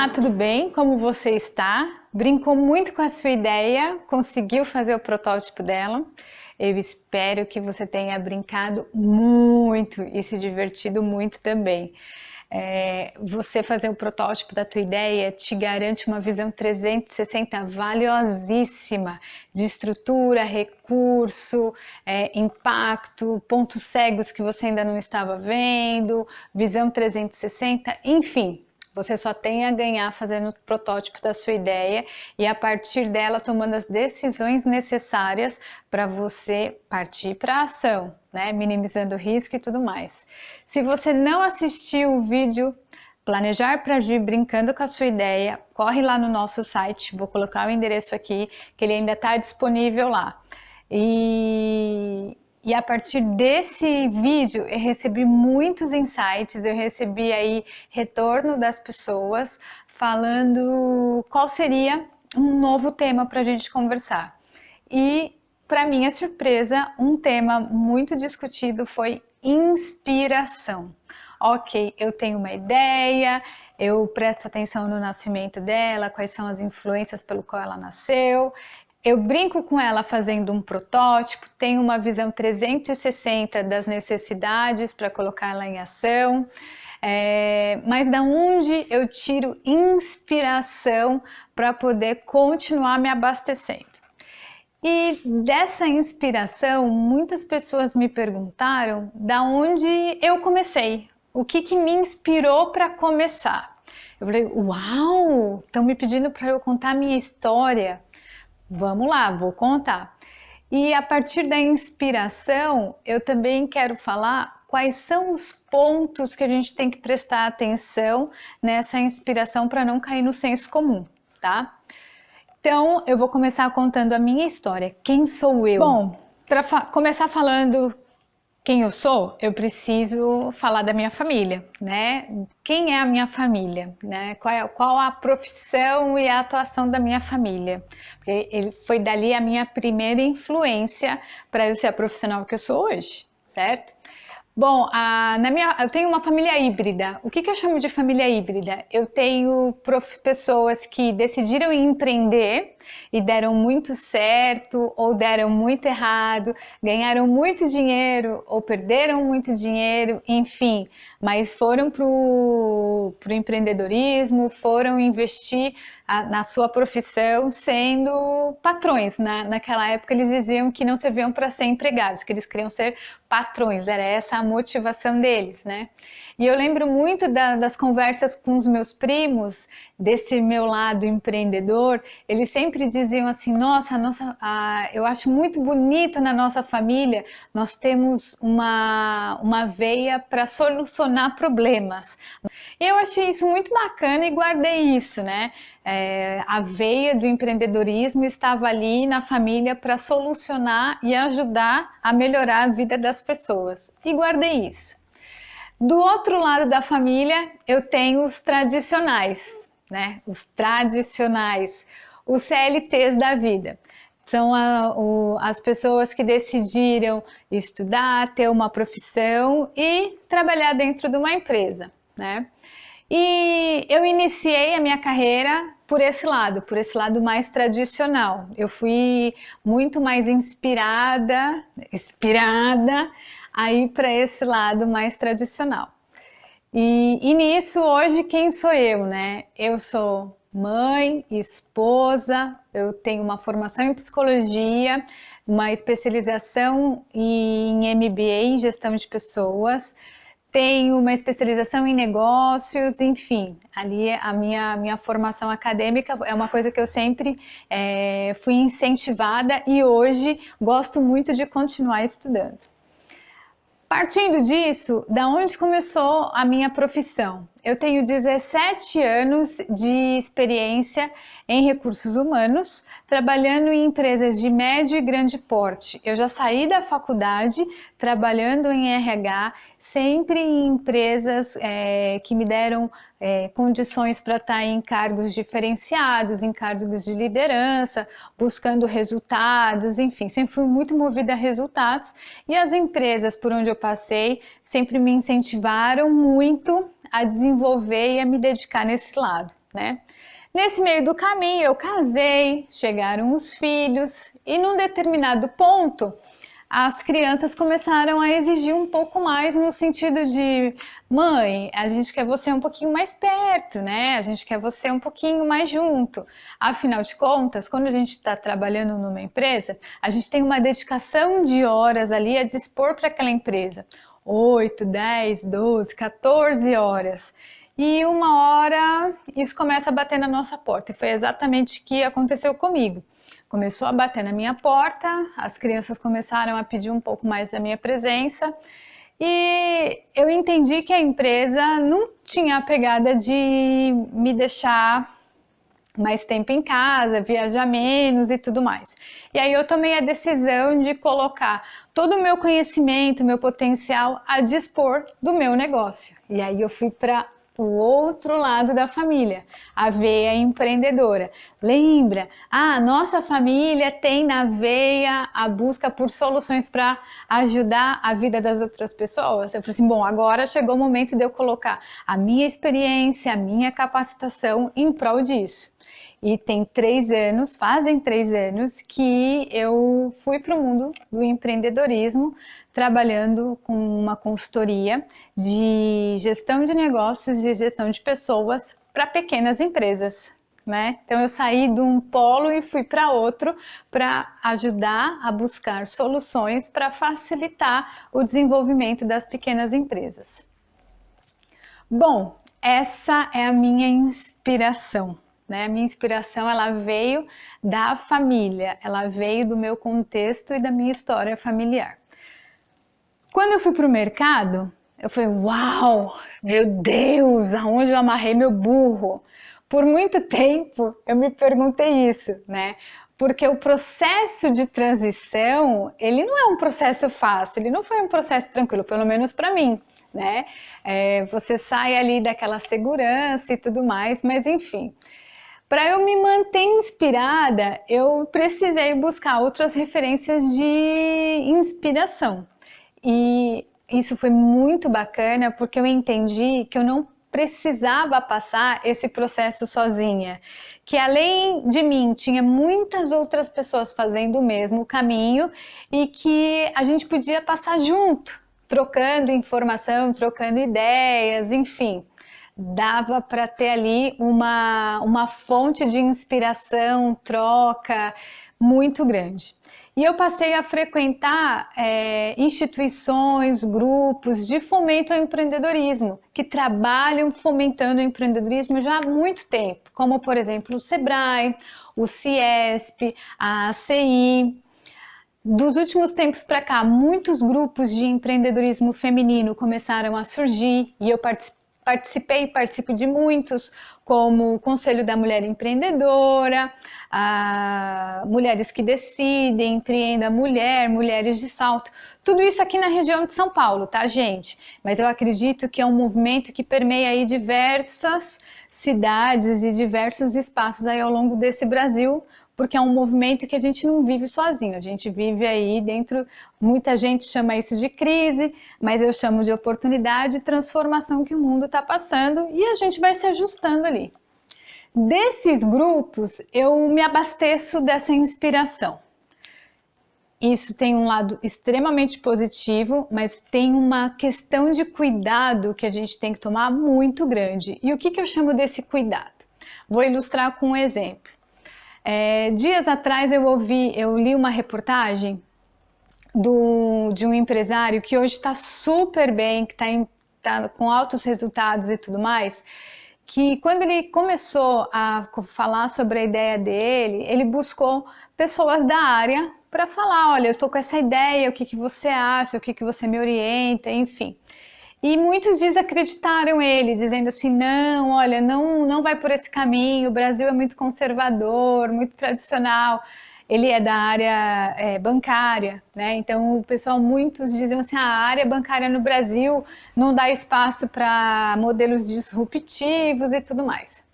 Olá, tudo bem? Como você está? Brincou muito com a sua ideia? Conseguiu fazer o protótipo dela? Eu espero que você tenha brincado muito e se divertido muito também. Você fazer o protótipo da tua ideia te garante uma visão 360 valiosíssima de estrutura, recurso, impacto, pontos cegos que você ainda não estava vendo, visão 360, enfim. Você só tem a ganhar fazendo o protótipo da sua ideia e a partir dela tomando as decisões necessárias para você partir para a ação, né? Minimizando o risco e tudo mais. Se você não assistiu o vídeo Planejar para Agir brincando com a sua ideia, corre lá no nosso site, vou colocar o endereço aqui, que ele ainda está disponível lá. E a partir desse vídeo eu recebi muitos insights, eu recebi aí retorno das pessoas falando qual seria um novo tema para a gente conversar. E para minha surpresa, um tema muito discutido foi inspiração. Ok, eu tenho uma ideia, eu presto atenção no nascimento dela, quais são as influências pelo qual ela nasceu. Eu brinco com ela fazendo um protótipo, tenho uma visão 360 das necessidades para colocar ela em ação, mas da onde eu tiro inspiração para poder continuar me abastecendo? E dessa inspiração, muitas pessoas me perguntaram da onde eu comecei, o que me inspirou para começar. Eu falei, uau, estão me pedindo para eu contar a minha história. Vamos lá, vou contar. E a partir da inspiração, eu também quero falar quais são os pontos que a gente tem que prestar atenção nessa inspiração para não cair no senso comum, tá? Então, eu vou começar contando a minha história. Quem sou eu? Bom, para começar falando quem eu sou, eu preciso falar da minha família, né? Quem é a minha família, né? Qual a profissão e a atuação da minha família? Porque foi dali a minha primeira influência para eu ser a profissional que eu sou hoje, certo? Bom, eu tenho uma família híbrida. O que eu chamo de família híbrida? Eu tenho pessoas que decidiram empreender e deram muito certo ou deram muito errado, ganharam muito dinheiro ou perderam muito dinheiro, enfim, mas foram para o empreendedorismo, foram investir na sua profissão sendo patrões. Naquela época eles diziam que não serviam para ser empregados, que eles queriam ser patrões, era essa a motivação deles, né? E eu lembro muito das conversas com os meus primos, desse meu lado empreendedor, eles sempre diziam assim, nossa, eu acho muito bonito na nossa família, nós temos uma veia para solucionar problemas. E eu achei isso muito bacana e guardei isso, né? A veia do empreendedorismo estava ali na família para solucionar e ajudar a melhorar a vida das pessoas. E guardei isso. Do outro lado da família, eu tenho os tradicionais, né? Os tradicionais, os CLTs da vida. São as pessoas que decidiram estudar, ter uma profissão e trabalhar dentro de uma empresa, né? E eu iniciei a minha carreira por esse lado mais tradicional. Eu fui muito mais inspirada a ir para esse lado mais tradicional. E nisso, hoje, quem sou eu, né? Eu sou mãe, esposa, eu tenho uma formação em psicologia, uma especialização em MBA, em gestão de pessoas, tenho uma especialização em negócios, enfim, ali a minha formação acadêmica é uma coisa que eu sempre fui incentivada e hoje gosto muito de continuar estudando. Partindo disso, da onde começou a minha profissão? Eu tenho 17 anos de experiência em recursos humanos, trabalhando em empresas de médio e grande porte. Eu já saí da faculdade trabalhando em RH, sempre em empresas que me deram condições para estar em cargos diferenciados, em cargos de liderança, buscando resultados, enfim, sempre fui muito movida a resultados e as empresas por onde eu passei sempre me incentivaram muito a desenvolver e a me dedicar nesse lado. né? Nesse meio do caminho eu casei, chegaram os filhos e num determinado ponto as crianças começaram a exigir um pouco mais no sentido de mãe, a gente quer você um pouquinho mais perto, né? A gente quer você um pouquinho mais junto. Afinal de contas, quando a gente está trabalhando numa empresa, a gente tem uma dedicação de horas ali a dispor para aquela empresa. 8, 10, 12, 14 horas. E uma hora isso começa a bater na nossa porta. E foi exatamente o que aconteceu comigo. Começou a bater na minha porta, as crianças começaram a pedir um pouco mais da minha presença e eu entendi que a empresa não tinha a pegada de me deixar mais tempo em casa, viajar menos e tudo mais. E aí eu tomei a decisão de colocar todo o meu conhecimento, meu potencial a dispor do meu negócio. E aí eu fui para o outro lado da família, a veia empreendedora. Lembra? Nossa família tem na veia a busca por soluções para ajudar a vida das outras pessoas. Eu falei assim, bom, agora chegou o momento de eu colocar a minha experiência, a minha capacitação em prol disso. E fazem 3 anos que eu fui para o mundo do empreendedorismo, trabalhando com uma consultoria de gestão de negócios, de gestão de pessoas para pequenas empresas, né? Então eu saí de um polo e fui para outro para ajudar a buscar soluções para facilitar o desenvolvimento das pequenas empresas. Bom, essa é a minha inspiração. A minha inspiração ela veio da família, ela veio do meu contexto e da minha história familiar. Quando eu fui para o mercado, eu falei, uau, meu Deus, aonde eu amarrei meu burro? Por muito tempo eu me perguntei isso, né? Porque o processo de transição, ele não é um processo fácil, ele não foi um processo tranquilo, pelo menos para mim, né? Você sai ali daquela segurança e tudo mais, mas enfim. Para eu me manter inspirada, eu precisei buscar outras referências de inspiração. E isso foi muito bacana porque eu entendi que eu não precisava passar esse processo sozinha. Que além de mim, tinha muitas outras pessoas fazendo o mesmo caminho e que a gente podia passar junto, trocando informação, trocando ideias, enfim. Dava para ter ali uma fonte de inspiração, troca muito grande. E eu passei a frequentar instituições, grupos de fomento ao empreendedorismo, que trabalham fomentando o empreendedorismo já há muito tempo, como por exemplo o Sebrae, o Ciesp, a ACI. Dos últimos tempos para cá, muitos grupos de empreendedorismo feminino começaram a surgir e eu participo de muitos, como o Conselho da Mulher Empreendedora, Mulheres que Decidem, Empreenda Mulher, Mulheres de Salto, tudo isso aqui na região de São Paulo, tá, gente? Mas eu acredito que é um movimento que permeia aí diversas cidades e diversos espaços aí ao longo desse Brasil, porque é um movimento que a gente não vive sozinho, a gente vive aí dentro, muita gente chama isso de crise, mas eu chamo de oportunidade e transformação que o mundo está passando e a gente vai se ajustando ali. Desses grupos, eu me abasteço dessa inspiração. Isso tem um lado extremamente positivo, mas tem uma questão de cuidado que a gente tem que tomar muito grande. E o que eu chamo desse cuidado? Vou ilustrar com um exemplo. Dias atrás eu li uma reportagem de um empresário que hoje está super bem, que está com altos resultados e tudo mais, que quando ele começou a falar sobre a ideia dele, ele buscou pessoas da área para falar, olha, eu estou com essa ideia, o que você acha, o que você me orienta, enfim. E muitos desacreditaram ele, dizendo assim, não, olha, não vai por esse caminho, o Brasil é muito conservador, muito tradicional. Ele é da área bancária, né? Então o pessoal, muitos diziam assim, a área bancária no Brasil não dá espaço para modelos disruptivos e tudo mais.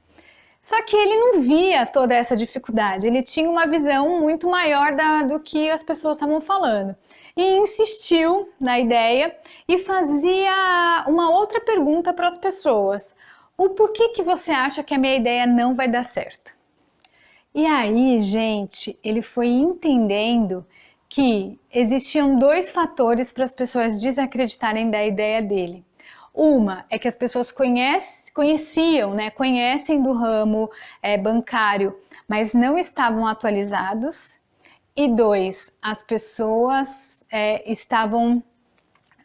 Só que ele não via toda essa dificuldade, ele tinha uma visão muito maior do que as pessoas estavam falando. E insistiu na ideia e fazia uma outra pergunta para as pessoas. O porquê que você acha que a minha ideia não vai dar certo? E aí, gente, ele foi entendendo que existiam dois fatores para as pessoas desacreditarem da ideia dele. Uma é que as pessoas conheciam, né, conhecem do ramo bancário, mas não estavam atualizados. E dois, as pessoas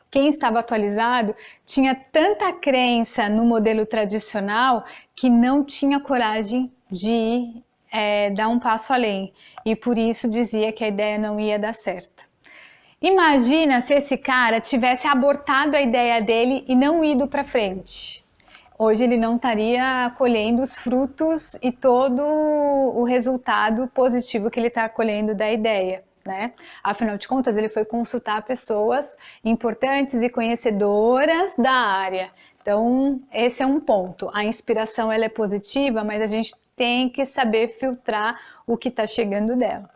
quem estava atualizado tinha tanta crença no modelo tradicional que não tinha coragem de dar um passo além, e por isso dizia que a ideia não ia dar certo. Imagina se esse cara tivesse abortado a ideia dele e não ido para frente. Hoje ele não estaria colhendo os frutos e todo o resultado positivo que ele está colhendo da ideia, né? Afinal de contas, ele foi consultar pessoas importantes e conhecedoras da área. Então, esse é um ponto. A inspiração ela é positiva, mas a gente tem que saber filtrar o que está chegando dela.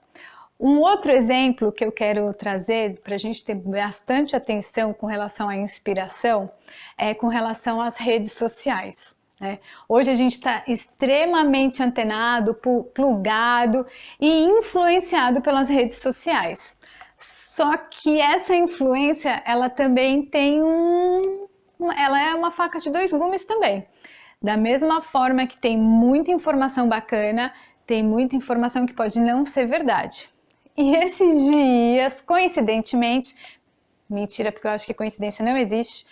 Um outro exemplo que eu quero trazer para a gente ter bastante atenção com relação à inspiração é com relação às redes sociais, né? Hoje a gente está extremamente antenado, plugado e influenciado pelas redes sociais. Só que essa influência, ela também tem ela é uma faca de dois gumes também. Da mesma forma que tem muita informação bacana, tem muita informação que pode não ser verdade. E esses dias, coincidentemente, mentira, porque eu acho que coincidência não existe,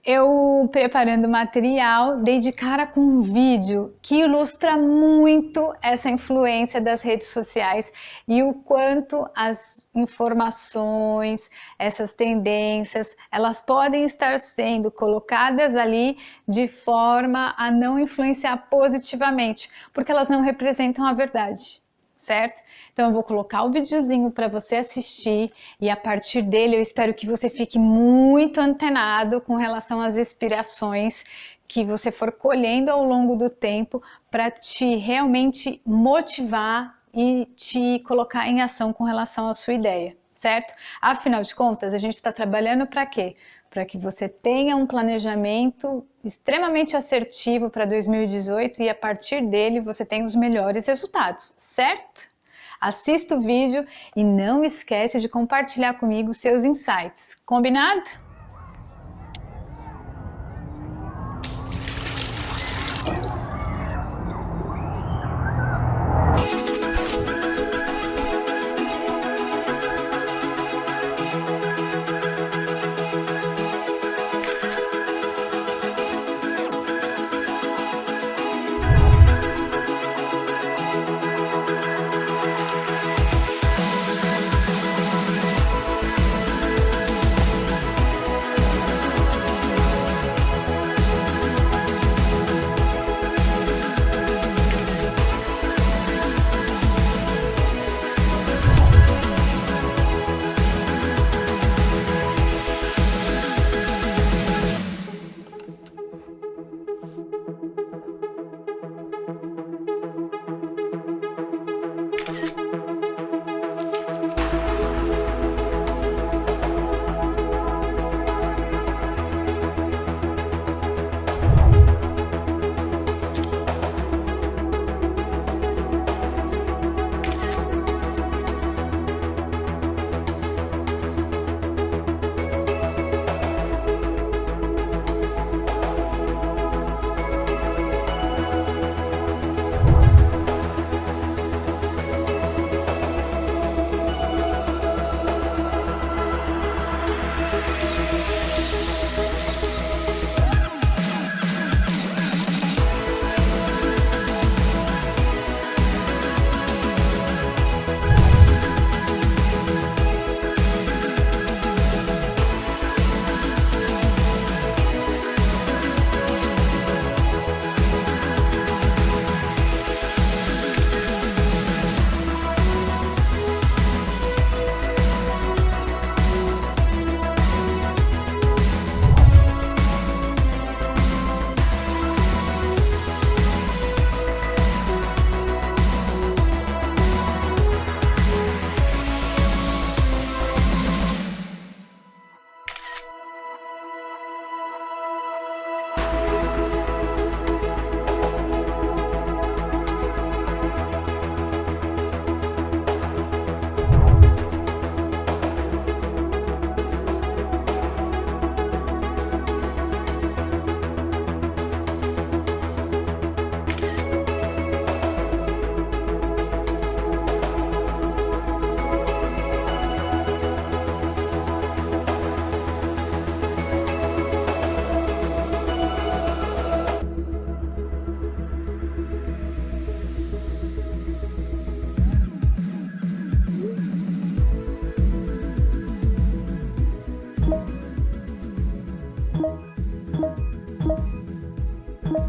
eu preparando material, dei de cara com um vídeo que ilustra muito essa influência das redes sociais e o quanto as informações, essas tendências, elas podem estar sendo colocadas ali de forma a não influenciar positivamente, porque elas não representam a verdade. Certo? Então eu vou colocar o videozinho para você assistir e a partir dele eu espero que você fique muito antenado com relação às inspirações que você for colhendo ao longo do tempo para te realmente motivar e te colocar em ação com relação à sua ideia, certo? Afinal de contas, a gente está trabalhando para quê? Para que você tenha um planejamento extremamente assertivo para 2018 e a partir dele você tenha os melhores resultados, certo? Assista o vídeo e não esquece de compartilhar comigo seus insights, combinado?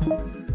Tchau!